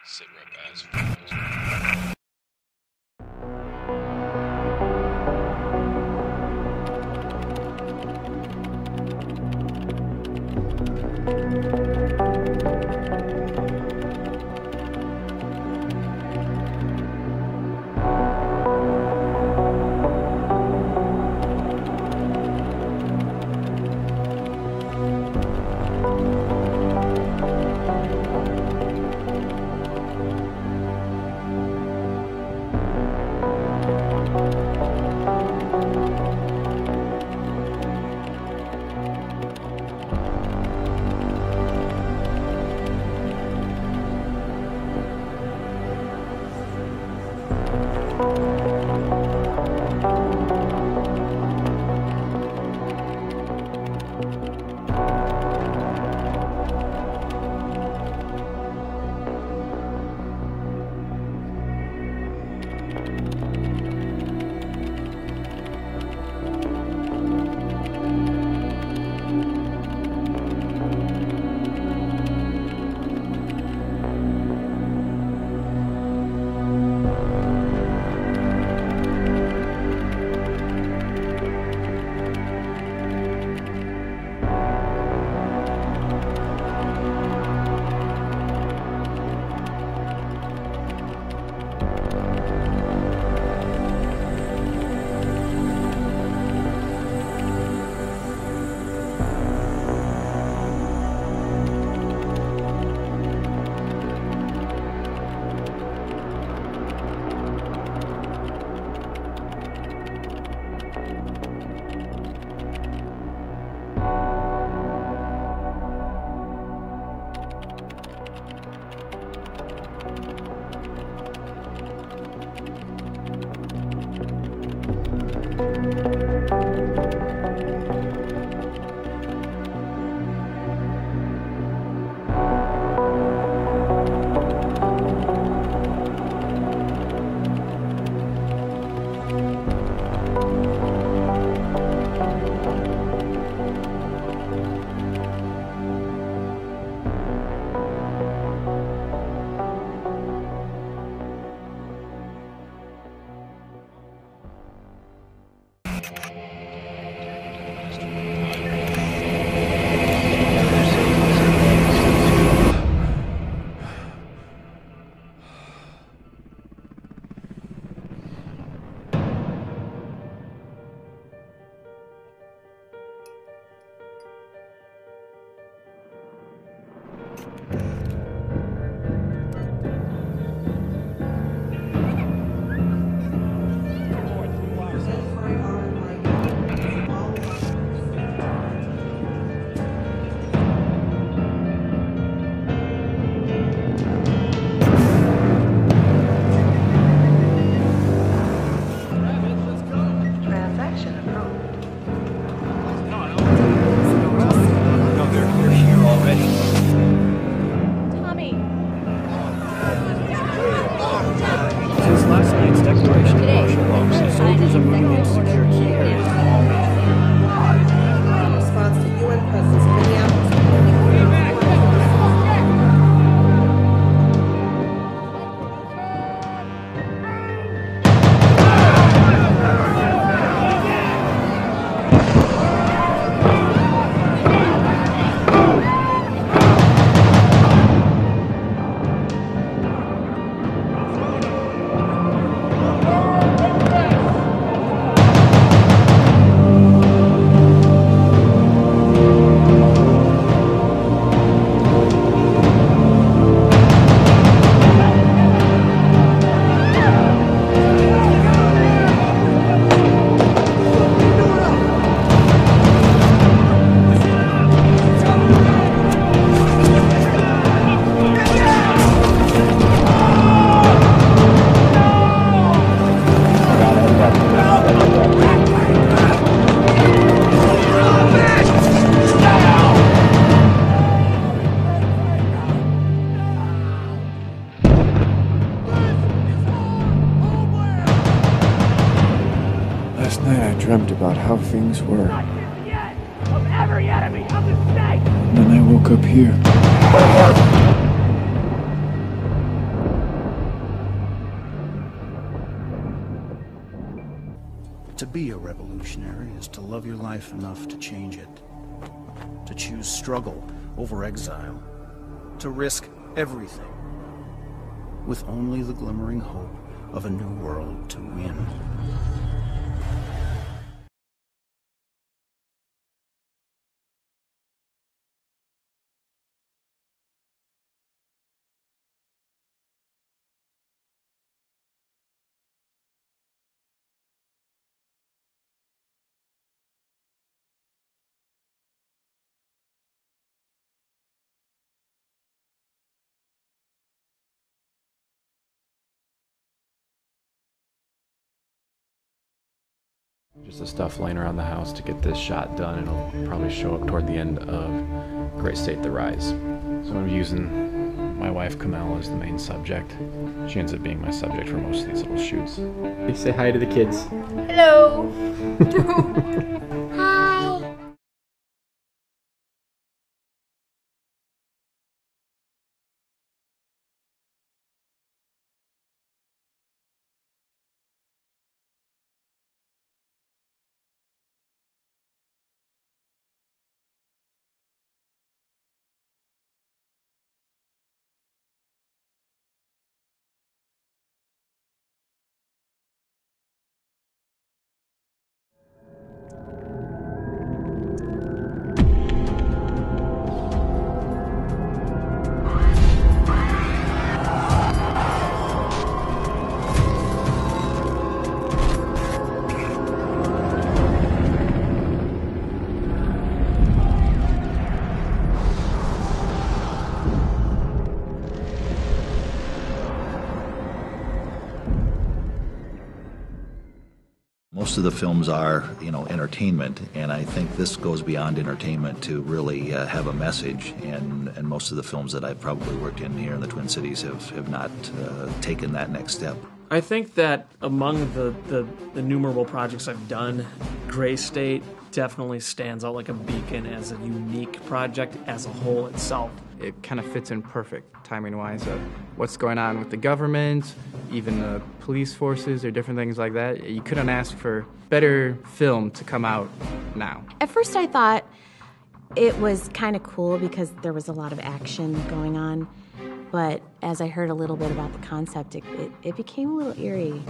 Sit rep as follows. Last night I dreamt about how things were. Of every enemy of the state! And then I woke up here. To be a revolutionary is to love your life enough to change it. To choose struggle over exile. To risk everything. With only the glimmering hope of a new world to win. Just the stuff laying around the house to get this shot done. It'll probably show up toward the end of Great State: The Rise. So I'm using my wife Kamel as the main subject. She ends up being my subject for most of these little shoots. Say hi to the kids. Hello. Hi. Most of the films are, entertainment, and I think this goes beyond entertainment to really have a message, and most of the films that I've probably worked in here in the Twin Cities have not taken that next step. I think that among the innumerable projects I've done, Gray State definitely stands out like a beacon as a unique project as a whole itself. It kind of fits in perfect, timing-wise, of what's going on with the government, even the police forces or different things like that. You couldn't ask for better film to come out now. At first I thought it was kind of cool because there was a lot of action going on, but as I heard a little bit about the concept, it became a little eerie.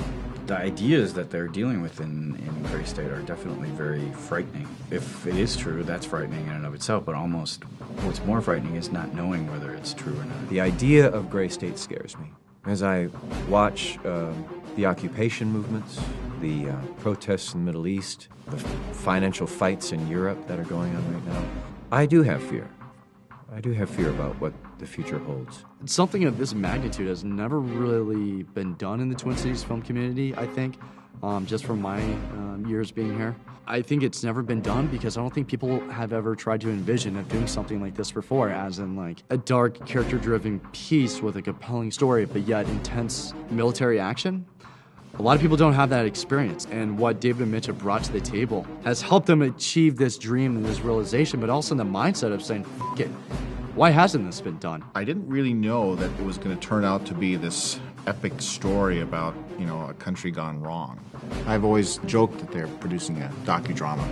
The ideas that they're dealing with in Gray State are definitely very frightening. If it is true, that's frightening in and of itself, but almost what's more frightening is not knowing whether it's true or not. The idea of Gray State scares me. As I watch the occupation movements, the protests in the Middle East, the financial fights in Europe that are going on right now, I do have fear. I do have fear about what the future holds. Something of this magnitude has never really been done in the Twin Cities film community, I think, just from my years being here. I think it's never been done because I don't think people have ever tried to envision of doing something like this before, as in like a dark, character-driven piece with a compelling story, but yet intense military action. A lot of people don't have that experience, and what David and Mitch have brought to the table has helped them achieve this dream and this realization, but also in the mindset of saying, F it, why hasn't this been done? I didn't really know that it was going to turn out to be this epic story about, a country gone wrong. I've always joked that they're producing a docudrama.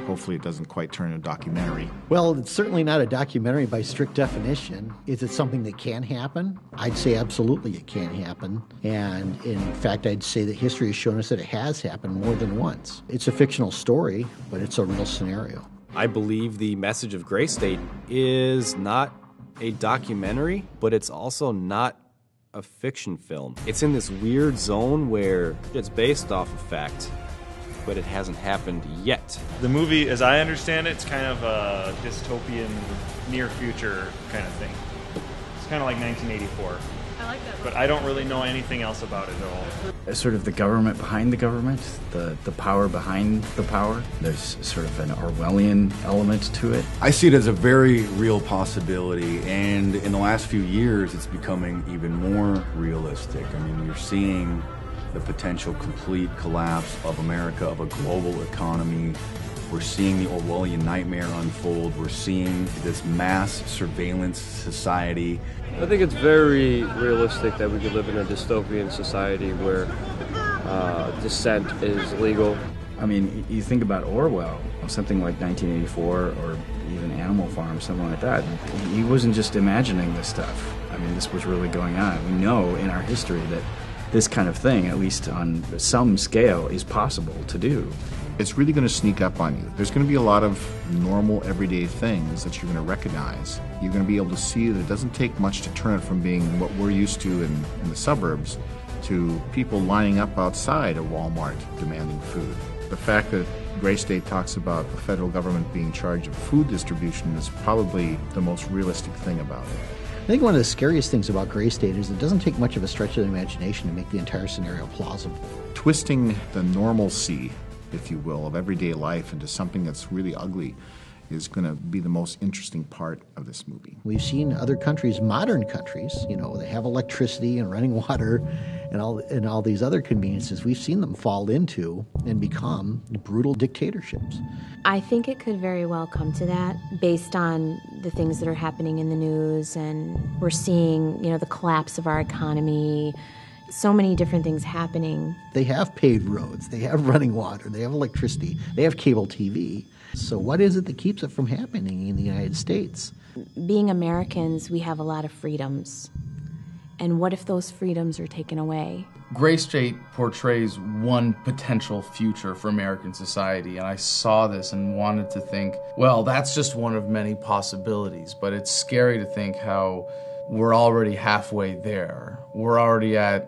Hopefully it doesn't quite turn into a documentary. Well, it's certainly not a documentary by strict definition. Is it something that can happen? I'd say absolutely it can happen. And in fact, I'd say that history has shown us that it has happened more than once. It's a fictional story, but it's a real scenario. I believe the message of Gray State is not a documentary, but it's also not a fiction film. It's in this weird zone where it's based off of fact, but it hasn't happened yet. The movie, as I understand it, it's kind of a dystopian, near future kind of thing. It's kind of like 1984. I like that. But I don't really know anything else about it at all. It's sort of the government behind the government, the power behind the power. There's sort of an Orwellian element to it. I see it as a very real possibility, and in the last few years, it's becoming even more realistic. I mean, you're seeing the potential complete collapse of America, of a global economy. We're seeing the Orwellian nightmare unfold. We're seeing this mass surveillance society. I think it's very realistic that we could live in a dystopian society where dissent is legal. I mean, you think about Orwell, something like 1984 or even Animal Farm, something like that. He wasn't just imagining this stuff. I mean, this was really going on. We know in our history that this kind of thing, at least on some scale, is possible to do. It's really going to sneak up on you. There's going to be a lot of normal, everyday things that you're going to recognize. You're going to be able to see that it doesn't take much to turn it from being what we're used to in the suburbs to people lining up outside a Walmart demanding food. The fact that Gray State talks about the federal government being in charge of food distribution is probably the most realistic thing about it. I think one of the scariest things about Gray State is it doesn't take much of a stretch of the imagination to make the entire scenario plausible. Twisting the normalcy, if you will, of everyday life into something that's really ugly is going to be the most interesting part of this movie. We've seen other countries, modern countries, you know, they have electricity and running water and all these other conveniences. We've seen them fall into and become brutal dictatorships. I think it could very well come to that based on the things that are happening in the news, and we're seeing, you know, the collapse of our economy, so many different things happening. They have paved roads, they have running water, they have electricity, they have cable TV. So what is it that keeps it from happening in the United States? Being Americans, we have a lot of freedoms. And what if those freedoms are taken away? Gray State portrays one potential future for American society, and I saw this and wanted to think, well, that's just one of many possibilities, but it's scary to think how we're already halfway there. We're already at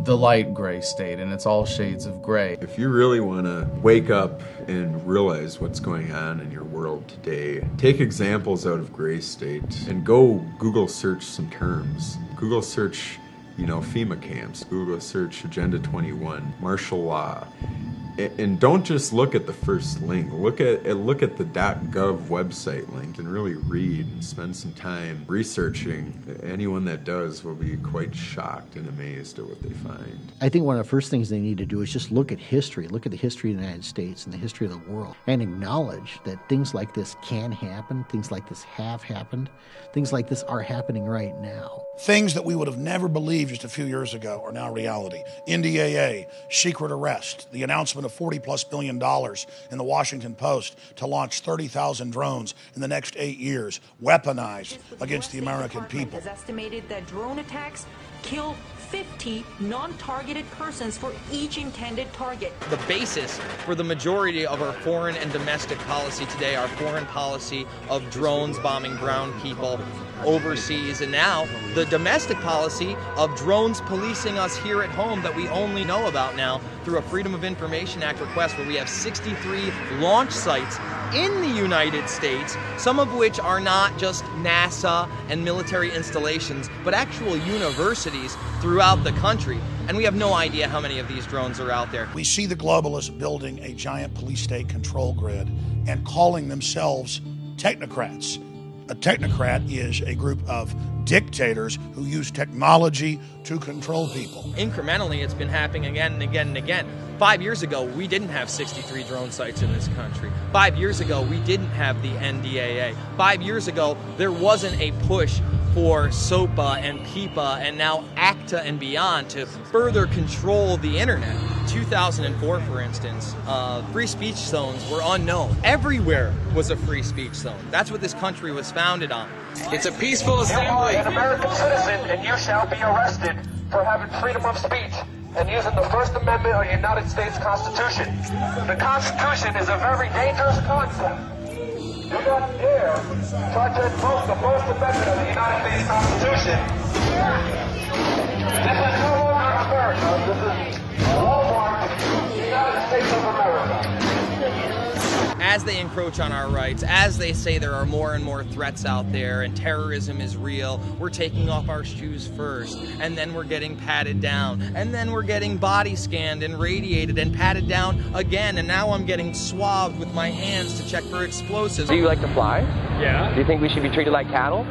the light gray state, and it's all shades of gray. If you really want to wake up and realize what's going on in your world today, take examples out of Gray State and go Google search some terms. Google search, you know, FEMA camps. Google search Agenda 21, martial law. And don't just look at the first link. Look at the .gov website link and really read and spend some time researching. Anyone that does will be quite shocked and amazed at what they find. I think one of the first things they need to do is just look at history, look at the history of the United States and the history of the world, and acknowledge that things like this can happen, things like this have happened, things like this are happening right now. Things that we would have never believed just a few years ago are now reality. NDAA, secret arrest, the announcement of $40+ billion in the Washington Post to launch 30,000 drones in the next 8 years, weaponized against the American people. Has estimated that drone attacks kill 50 non-targeted persons for each intended target. The basis for the majority of our foreign and domestic policy today, our foreign policy of drones bombing brown people overseas, and now the domestic policy of drones policing us here at home that we only know about now through a Freedom of Information Act request, where we have 63 launch sites in the United States, some of which are not just NASA and military installations, but actual universities throughout the country. And we have no idea how many of these drones are out there. We see the globalists building a giant police state control grid and calling themselves technocrats. A technocrat is a group of dictators who use technology to control people. Incrementally, it's been happening again and again and again. 5 years ago, we didn't have 63 drone sites in this country. 5 years ago, we didn't have the NDAA. 5 years ago, there wasn't a push for SOPA and PIPA and now ACTA and beyond to further control the internet. 2004, for instance, free speech zones were unknown. Everywhere was a free speech zone. That's what this country was founded on. It's a peaceful assembly. You are an American citizen, and you shall be arrested for having freedom of speech and using the First Amendment of the United States Constitution. The Constitution is a very dangerous concept. Do not dare try to invoke the First Amendment of the United States Constitution. This is no longer America. This is Walmart, the United States of America. As they encroach on our rights, as they say there are more and more threats out there and terrorism is real, we're taking off our shoes first, and then we're getting patted down, and then we're getting body scanned and radiated and patted down again, and now I'm getting swabbed with my hands to check for explosives. Do you like to fly? Yeah. Do you think we should be treated like cattle?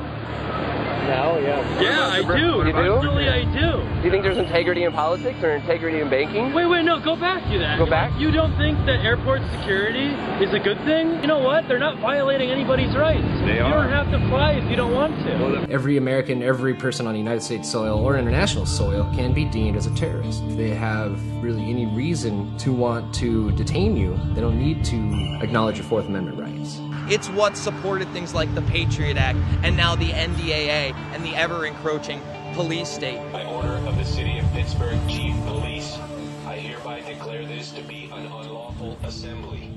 now, yeah. Yeah, I do. You do? Personally, I do. Do you think there's integrity in politics or integrity in banking? Wait, no, go back to that. Go back? You don't think that airport security is a good thing? You know what? They're not violating anybody's rights. They You are. don't have to fly if you don't want to. Every American, every person on United States soil or international soil can be deemed as a terrorist. If they have really any reason to want to detain you, they don't need to acknowledge your Fourth Amendment rights. It's what supported things like the Patriot Act and now the NDAA and the ever-encroaching police state. By order of the City of Pittsburgh Chief Police, I hereby declare this to be an unlawful assembly.